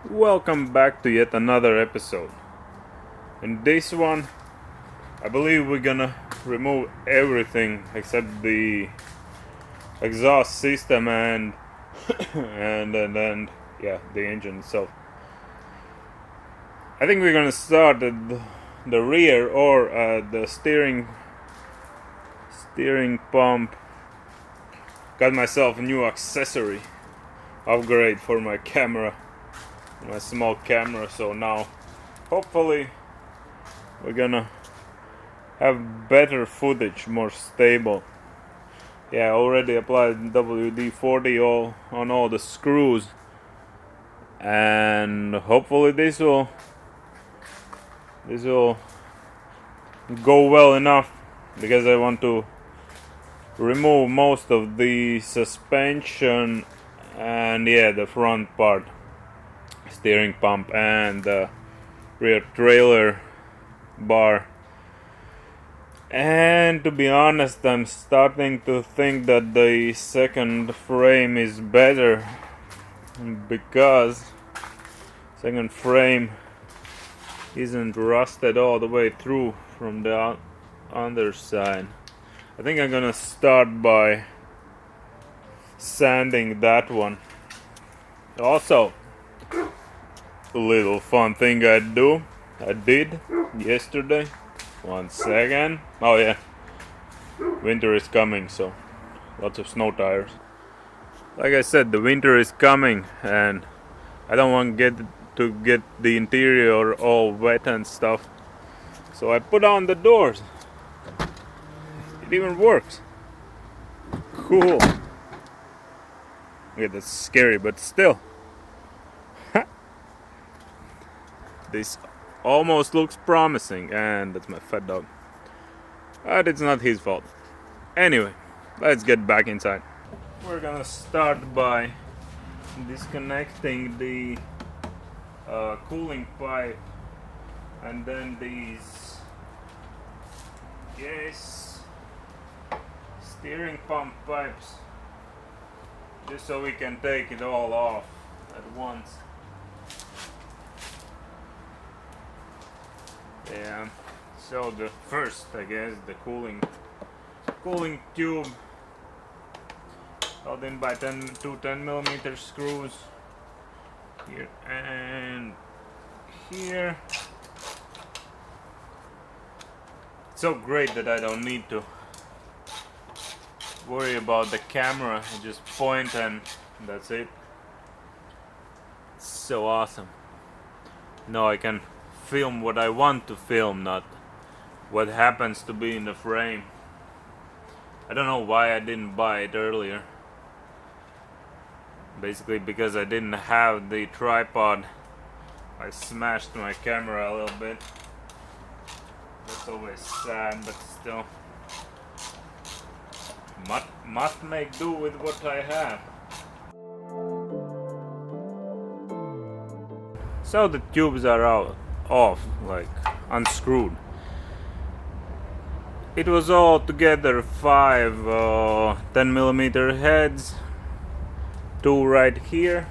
Welcome back to yet another episode. In this one, I believe we're gonna remove everything except the exhaust system and and the engine itself. I think we're gonna start at the rear or the steering pump. Got myself a new accessory upgrade for my camera. My small camera, so now hopefully we're gonna have better footage, more stable. Yeah, I already applied WD-40 on all the screws, and hopefully this will go well enough, because I want to remove most of the suspension and the front part, steering pump and the rear trailer bar. And to be honest, I'm starting to think that the second frame is better, because second frame isn't rusted all the way through from the underside. I think I'm gonna start by sanding that one. Also, a little fun thing I did yesterday. One second. Oh yeah, winter is coming, so lots of snow tires. Like I said, the winter is coming, and I don't want to get the interior all wet and stuff. So I put on the doors. It even works. Cool. Yeah, that's scary, but still. This almost looks promising, and that's my fat dog. But it's not his fault. Anyway, let's get back inside. We're gonna start by disconnecting the cooling pipe, and then these steering pump pipes, just so we can take it all off at once. Yeah, so the first, I guess, the cooling tube, held in by two 10mm screws here and here. It's so great that I don't need to worry about the camera. I just point and that's it. It's so awesome. Now I can film what I want to film, not what happens to be in the frame. I don't know why I didn't buy it earlier. Basically because I didn't have the tripod. I smashed my camera a little bit. That's always sad, but still. Must make do with what I have. So the tubes are off, like unscrewed. It was all together 5 10mm heads, 2 right here.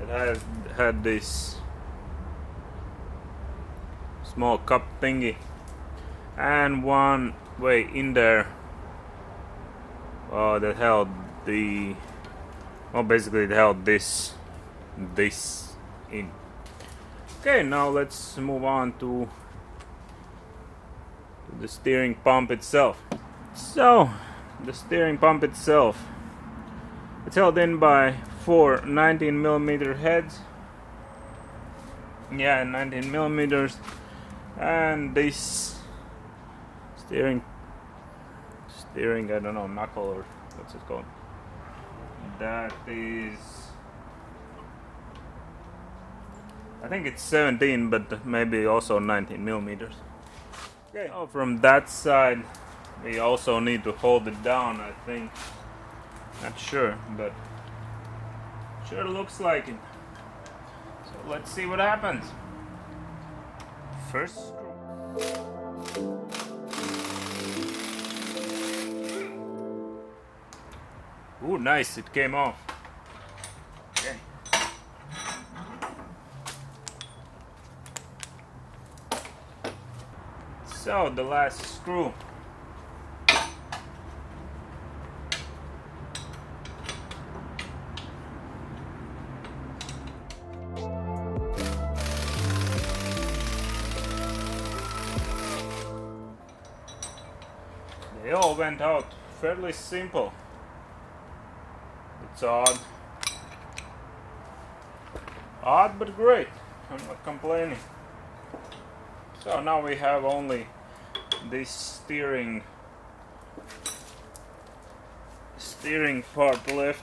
It had this small cup thingy, and one way in there that held basically it held this in. Okay, now let's move on to the steering pump itself. So, the steering pump itself, it's held in by 4 19mm heads. Yeah, 19mm. And this steering, I don't know, knuckle or what's it called? That is, I think it's 17, but maybe also 19mm. Okay. Oh, from that side, we also need to hold it down, I think. Not sure, but sure looks like it. So let's see what happens. First screw. Ooh, nice, it came off. Okay. So the last screw. They all went out fairly simple. It's odd. Odd but great. I'm not complaining. So now we have only this steering part left.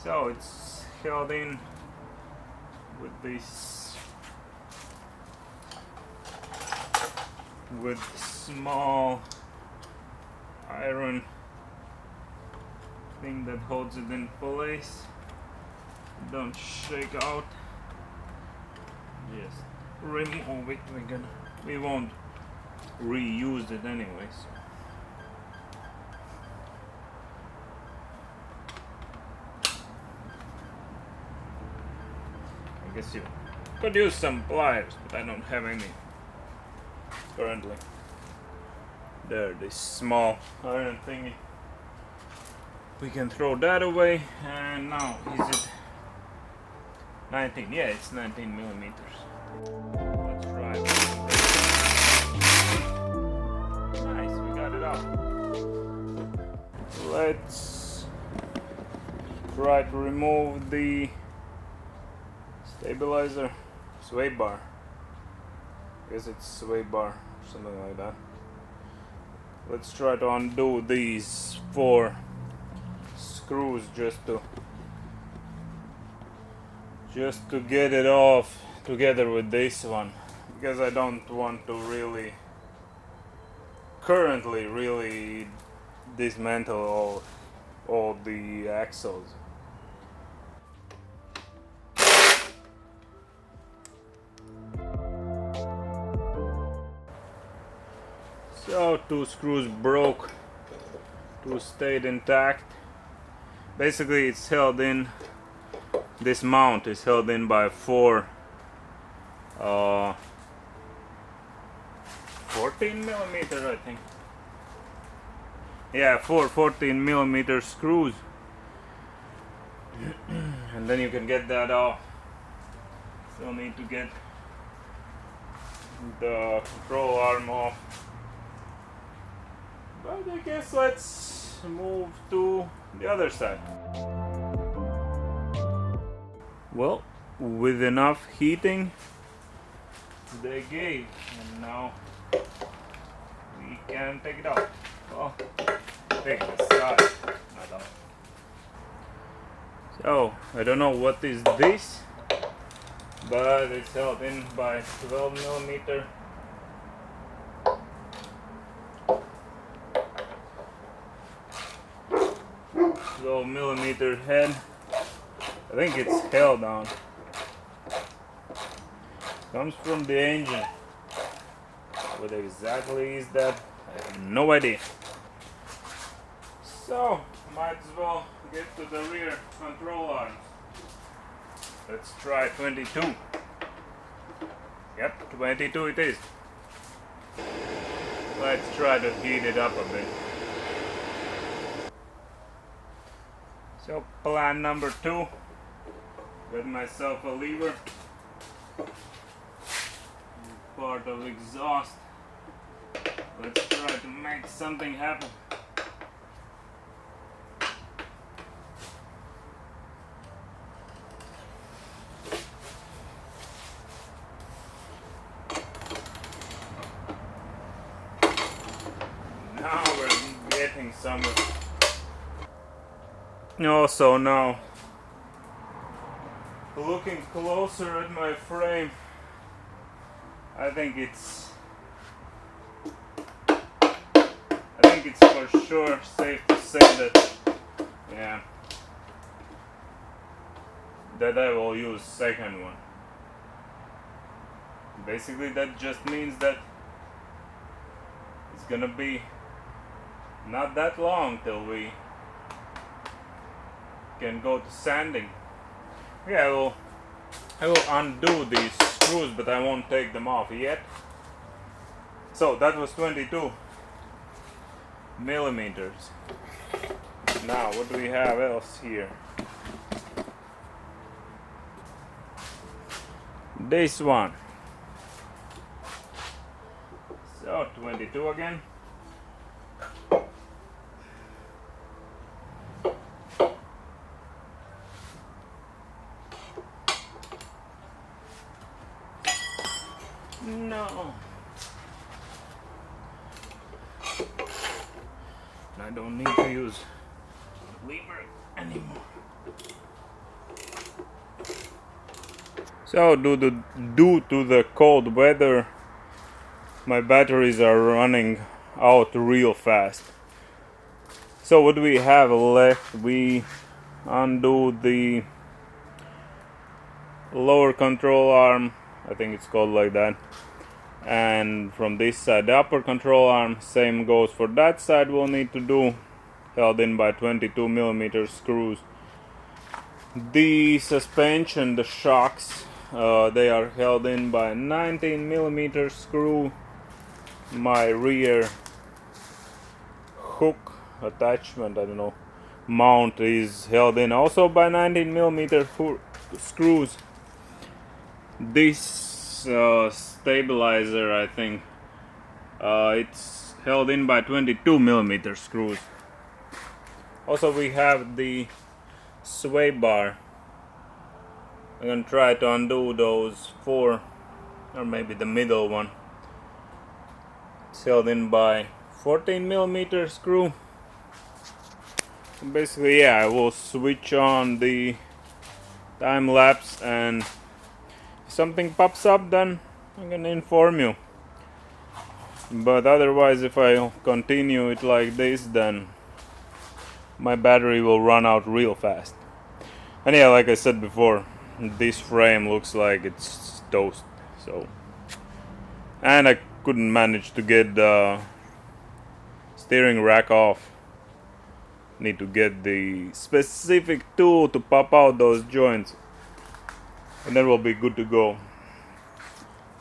So it's held in with this small iron thing that holds it in place. Don't shake out. Just remove it. We won't reuse it anyways. I guess you could use some pliers, but I don't have any currently. There, this small iron thingy. We can throw that away. And now, is it 19? Yeah, it's 19 millimeters. Let's try it. Nice, we got it out. Let's try to remove the stabilizer sway bar. I guess it's sway bar, something like that. Let's try to undo these 4 screws just to get it off together with this one, because I don't want to currently really dismantle all the axles. So 2 screws broke, 2 stayed intact. Basically it's held in, this mount is held in by 4 14 millimeter, I think. Yeah, 4 14 millimeter screws. And then you can get that off. Still need to get the control arm off. But I guess let's move to the other side. Well, with enough heating, they gave, and now we can take it out. Well, take the side, not out. So, I don't know what is this, but it's held in by 12 millimeter. 12 millimeter head. I think it's held on. Comes from the engine. What exactly is that? I have no idea. So, might as well get to the rear control arms. Let's try 22. Yep, 22 it is. Let's try to heat it up a bit. So plan number 2, get myself a lever, part of exhaust. Let's try to make something happen. Now we're getting somewhere. Also now, looking closer at my frame, I think it's for sure safe to say that, yeah, that I will use second one. Basically that just means that it's gonna be not that long till we can go to sanding. Yeah, I will undo these screws, but I won't take them off yet. So that was 22 millimeters. Now what do we have else here? This one. So 22 again. No. I don't need to use lever anymore. So due to the cold weather, my batteries are running out real fast. So what do we have left? We undo the lower control arm, I think it's called like that, and from this side the upper control arm, same goes for that side. We'll need to do, held in by 22 millimeter screws. The suspension, the shocks, they are held in by 19 millimeter screw. My rear hook attachment, I don't know, mount is held in also by 19 millimeter screws. This stabilizer, I think, it's held in by 22 millimeter screws. Also we have the sway bar. I'm gonna try to undo those 4, or maybe the middle one. It's held in by 14 millimeter screw. Basically, yeah, I will switch on the time lapse, and if something pops up, then I'm gonna inform you. But otherwise, if I continue it like this, then my battery will run out real fast. And yeah, like I said before, this frame looks like it's toast. So, and I couldn't manage to get the steering rack off. Need to get the specific tool to pop out those joints, and then we'll be good to go.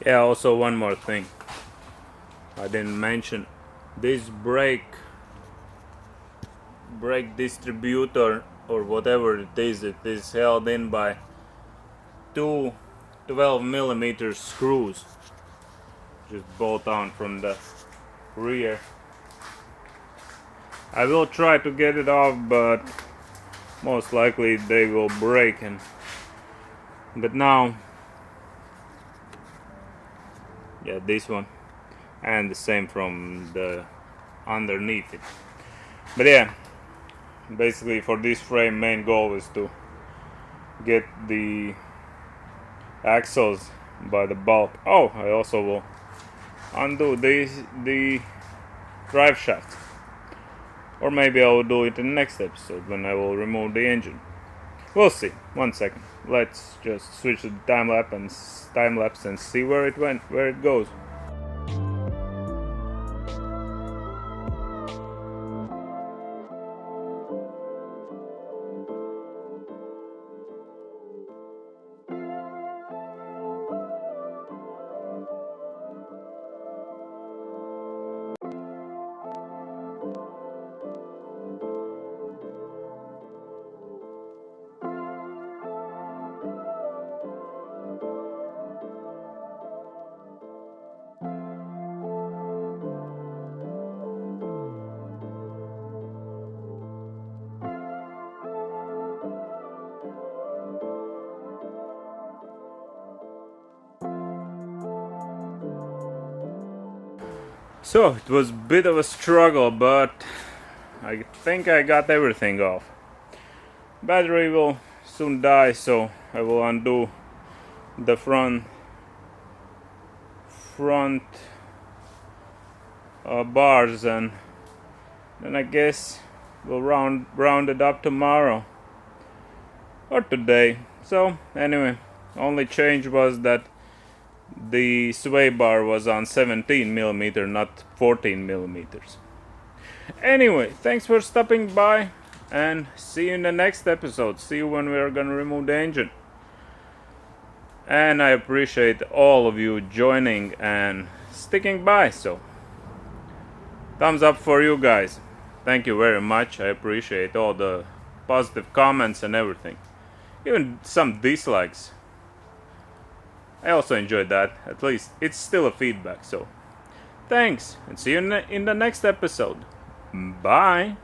Yeah, also one more thing I didn't mention. This brake distributor, or whatever it is held in by 2 12 millimeter screws. Just bolt on from the rear. I will try to get it off, but most likely they will break. But now, yeah, this one, and the same from the underneath it. But yeah, basically for this frame, main goal is to get the axles by the bulk. Oh, I also will undo the drive shaft, or maybe I will do it in the next episode when I will remove the engine. We'll see. 1 second. Let's just switch to the time lapse and see where it goes. So it was a bit of a struggle, but I think I got everything off. Battery will soon die, so I will undo the front bars, and then I guess we'll round it up tomorrow or today. So anyway, only change was that the sway bar was on 17 millimeter, not 14 millimeters. Anyway, thanks for stopping by, and see you in the next episode. See you when we are gonna remove the engine. And I appreciate all of you joining and sticking by. So thumbs up for you guys. Thank you very much. I appreciate all the positive comments and everything. Even some dislikes. I also enjoyed that. At least it's still a feedback. So thanks, and see you in the next episode. Bye.